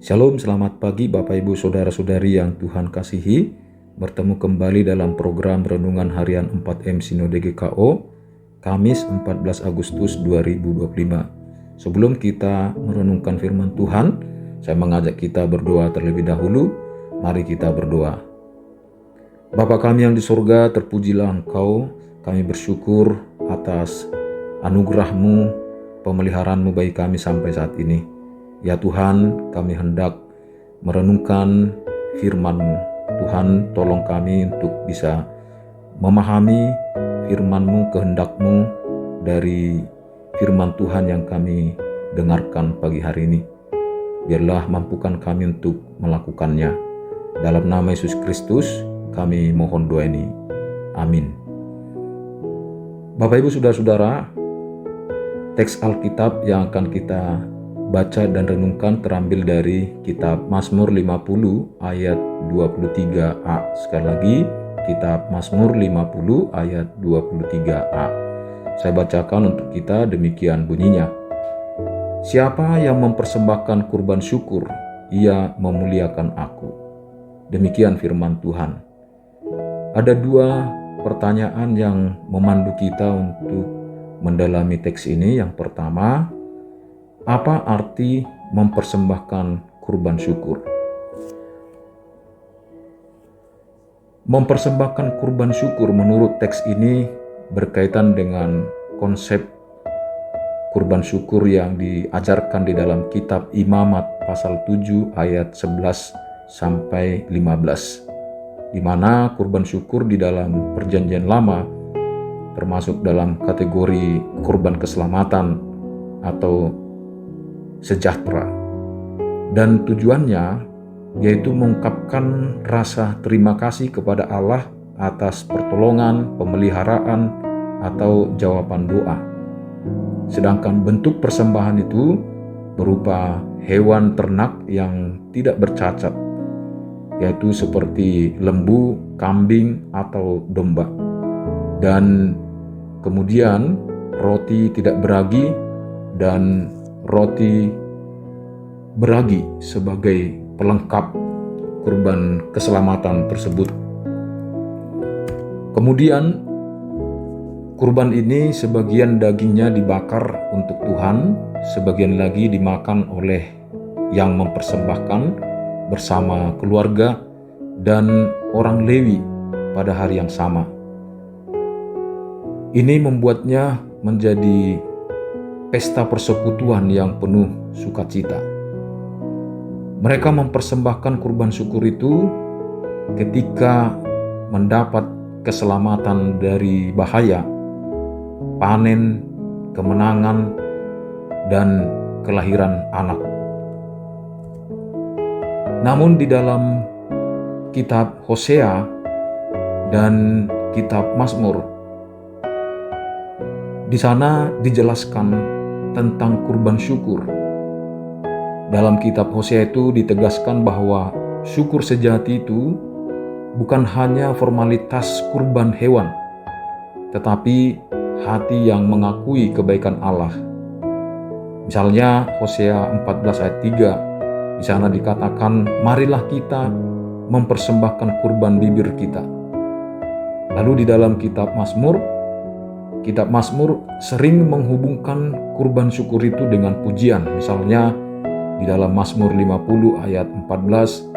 Shalom, selamat pagi Bapak Ibu Saudara-saudari yang Tuhan kasihi. Bertemu kembali dalam program Renungan Harian 4M Sinode GKO, Kamis 14 Agustus 2025. Sebelum kita merenungkan firman Tuhan, saya mengajak kita berdoa terlebih dahulu. Mari kita berdoa. Bapa kami yang di surga, terpujilah Engkau. Kami bersyukur atas anugerah-Mu, pemeliharaan-Mu bagi kami sampai saat ini. Ya Tuhan, kami hendak merenungkan firman-Mu. Tuhan, tolong kami untuk bisa memahami firman-Mu, kehendak-Mu dari firman Tuhan yang kami dengarkan pagi hari ini. Biarlah mampukan kami untuk melakukannya. Dalam nama Yesus Kristus, kami mohon doa ini. Amin. Bapak Ibu Saudara-saudara, teks Alkitab yang akan kita baca dan renungkan terambil dari kitab Mazmur 50 ayat 23a. Sekali lagi, kitab Mazmur 50 ayat 23a. Saya bacakan untuk kita, demikian bunyinya. Siapa yang mempersembahkan kurban syukur, ia memuliakan aku. Demikian firman Tuhan. Ada dua pertanyaan yang memandu kita untuk mendalami teks ini. Yang pertama, apa arti mempersembahkan kurban syukur? Mempersembahkan kurban syukur menurut teks ini berkaitan dengan konsep kurban syukur yang diajarkan di dalam kitab Imamat pasal 7 ayat 11 sampai 15. Di mana kurban syukur di dalam Perjanjian Lama termasuk dalam kategori kurban keselamatan atau sejahtera, dan tujuannya yaitu mengungkapkan rasa terima kasih kepada Allah atas pertolongan, pemeliharaan, atau jawaban doa. Sedangkan bentuk persembahan itu berupa hewan ternak yang tidak bercacat, yaitu seperti lembu, kambing, atau domba. Dan kemudian roti tidak beragi dan roti beragi sebagai pelengkap kurban keselamatan tersebut. Kemudian kurban ini sebagian dagingnya dibakar untuk Tuhan, sebagian lagi dimakan oleh yang mempersembahkan bersama keluarga dan orang Lewi pada hari yang sama. Ini membuatnya menjadi pesta persekutuan yang penuh sukacita. Mereka mempersembahkan kurban syukur itu ketika mendapat keselamatan dari bahaya, panen, kemenangan, dan kelahiran anak. Namun di dalam kitab Hosea dan kitab Mazmur, di sana dijelaskan tentang kurban syukur. Dalam kitab Hosea itu ditegaskan bahwa syukur sejati itu bukan hanya formalitas kurban hewan, tetapi hati yang mengakui kebaikan Allah. Misalnya Hosea 14 ayat 3, di sana dikatakan, marilah kita mempersembahkan kurban bibir kita. Lalu di dalam kitab Mazmur sering menghubungkan kurban syukur itu dengan pujian. Misalnya di dalam Mazmur 50 ayat 14,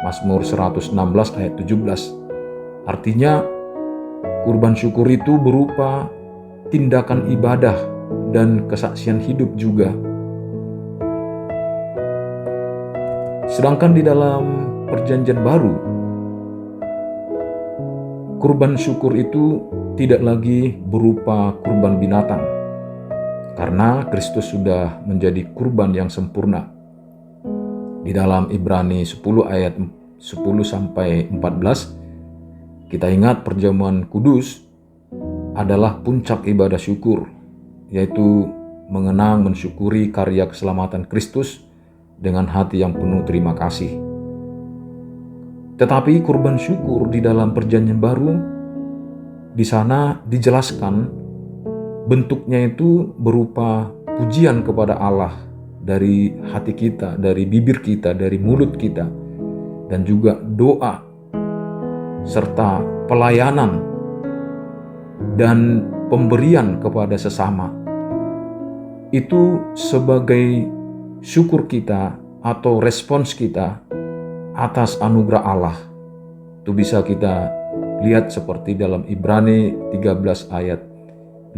Mazmur 116 ayat 17. Artinya kurban syukur itu berupa tindakan ibadah dan kesaksian hidup juga. Sedangkan di dalam Perjanjian Baru, kurban syukur itu tidak lagi berupa kurban binatang, karena Kristus sudah menjadi kurban yang sempurna. Di dalam Ibrani 10 ayat 10 sampai 14, kita ingat perjamuan kudus adalah puncak ibadah syukur, yaitu mengenang, mensyukuri karya keselamatan Kristus dengan hati yang penuh terima kasih. Tetapi kurban syukur di dalam Perjanjian Baru, di sana dijelaskan bentuknya itu berupa pujian kepada Allah dari hati kita, dari bibir kita, dari mulut kita, dan juga doa serta pelayanan dan pemberian kepada sesama, itu sebagai syukur kita atau respons kita atas anugerah Allah. Itu bisa kita lihat seperti dalam Ibrani 13 ayat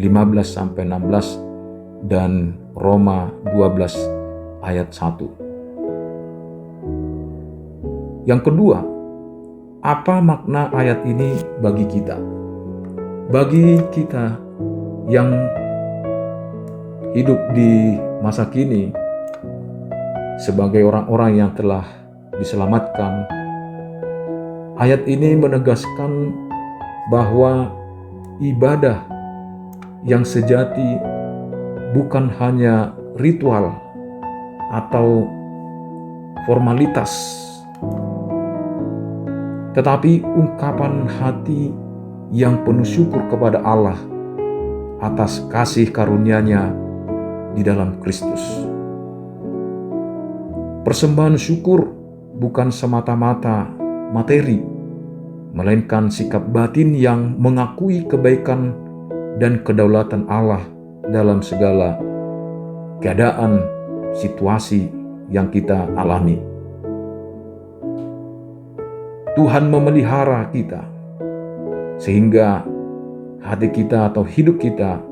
15-16 dan Roma 12 ayat 1. Yang kedua, apa makna ayat ini bagi kita? Bagi kita yang hidup di masa kini sebagai orang-orang yang telah diselamatkan, ayat ini menegaskan bahwa ibadah yang sejati bukan hanya ritual atau formalitas, tetapi ungkapan hati yang penuh syukur kepada Allah atas kasih karunia-Nya di dalam Kristus. Persembahan syukur bukan semata-mata materi, melainkan sikap batin yang mengakui kebaikan dan kedaulatan Allah dalam segala keadaan, situasi yang kita alami. Tuhan memelihara kita sehingga hati kita atau hidup kita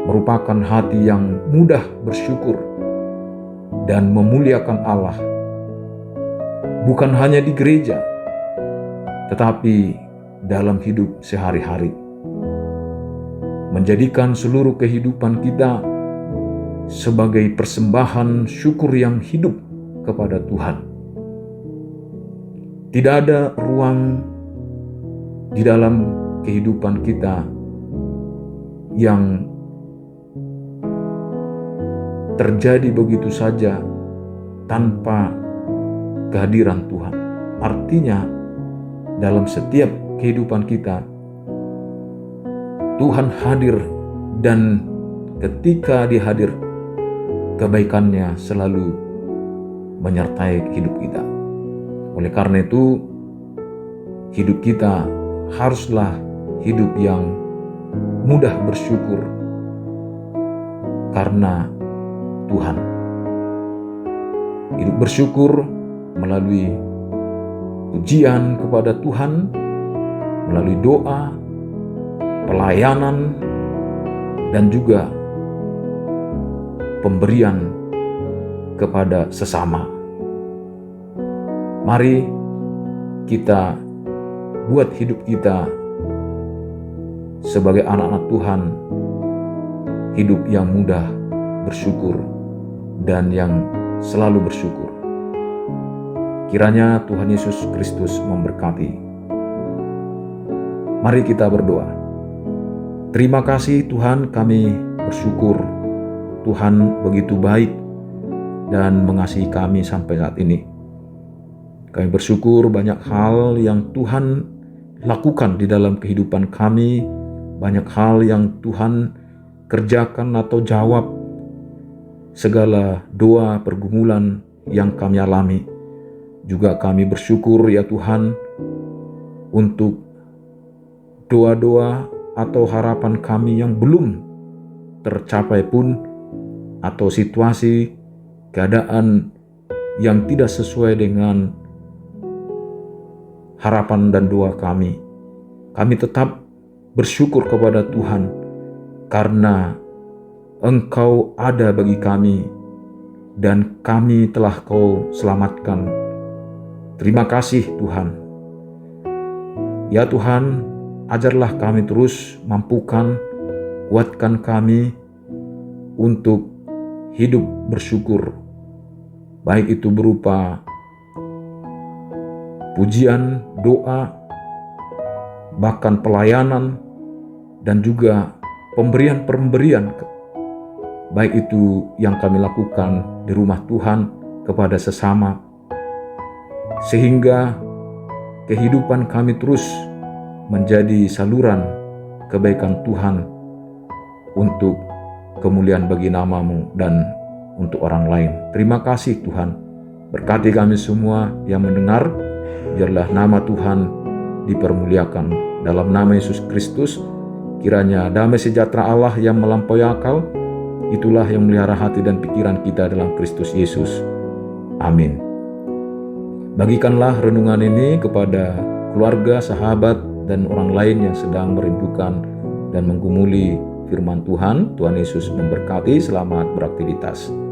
merupakan hati yang mudah bersyukur dan memuliakan Allah, bukan hanya di gereja, tetapi dalam hidup sehari-hari. Menjadikan seluruh kehidupan kita sebagai persembahan syukur yang hidup kepada Tuhan. Tidak ada ruang di dalam kehidupan kita yang terjadi begitu saja tanpa kehadiran Tuhan. Artinya, dalam setiap kehidupan kita, Tuhan hadir, dan ketika Dia hadir, kebaikan-Nya selalu menyertai hidup kita. Oleh karena itu, hidup kita haruslah hidup yang mudah bersyukur karena Tuhan. Hidup bersyukur melalui pujian kepada Tuhan, melalui doa, pelayanan, dan juga pemberian kepada sesama. Mari kita buat hidup kita sebagai anak-anak Tuhan, hidup yang mudah bersyukur dan yang selalu bersyukur. Kiranya Tuhan Yesus Kristus memberkati. Mari kita berdoa. Terima kasih Tuhan, kami bersyukur Tuhan begitu baik dan mengasihi kami sampai saat ini. Kami bersyukur banyak hal yang Tuhan lakukan di dalam kehidupan kami, banyak hal yang Tuhan kerjakan atau jawab segala doa pergumulan yang kami alami. Juga kami bersyukur ya Tuhan untuk doa-doa atau harapan kami yang belum tercapai pun, atau situasi keadaan yang tidak sesuai dengan harapan dan doa kami. Kami tetap bersyukur kepada Tuhan karena Engkau ada bagi kami dan kami telah Kau selamatkan. Terima kasih Tuhan. Ya Tuhan, ajarlah kami terus, mampukan, kuatkan kami untuk hidup bersyukur, baik itu berupa pujian, doa, bahkan pelayanan, dan juga pemberian-pemberian, baik itu yang kami lakukan di rumah Tuhan kepada sesama, sehingga kehidupan kami terus menjadi saluran kebaikan Tuhan untuk kemuliaan bagi nama-Mu dan untuk orang lain. Terima kasih Tuhan. Berkati kami semua yang mendengar, biarlah nama Tuhan dipermuliakan. Dalam nama Yesus Kristus, kiranya damai sejahtera Allah yang melampaui akal, itulah yang melihara hati dan pikiran kita dalam Kristus Yesus. Amin. Bagikanlah renungan ini kepada keluarga, sahabat, dan orang lain yang sedang merindukan dan menggumuli firman Tuhan. Tuhan Yesus memberkati. Selamat beraktivitas.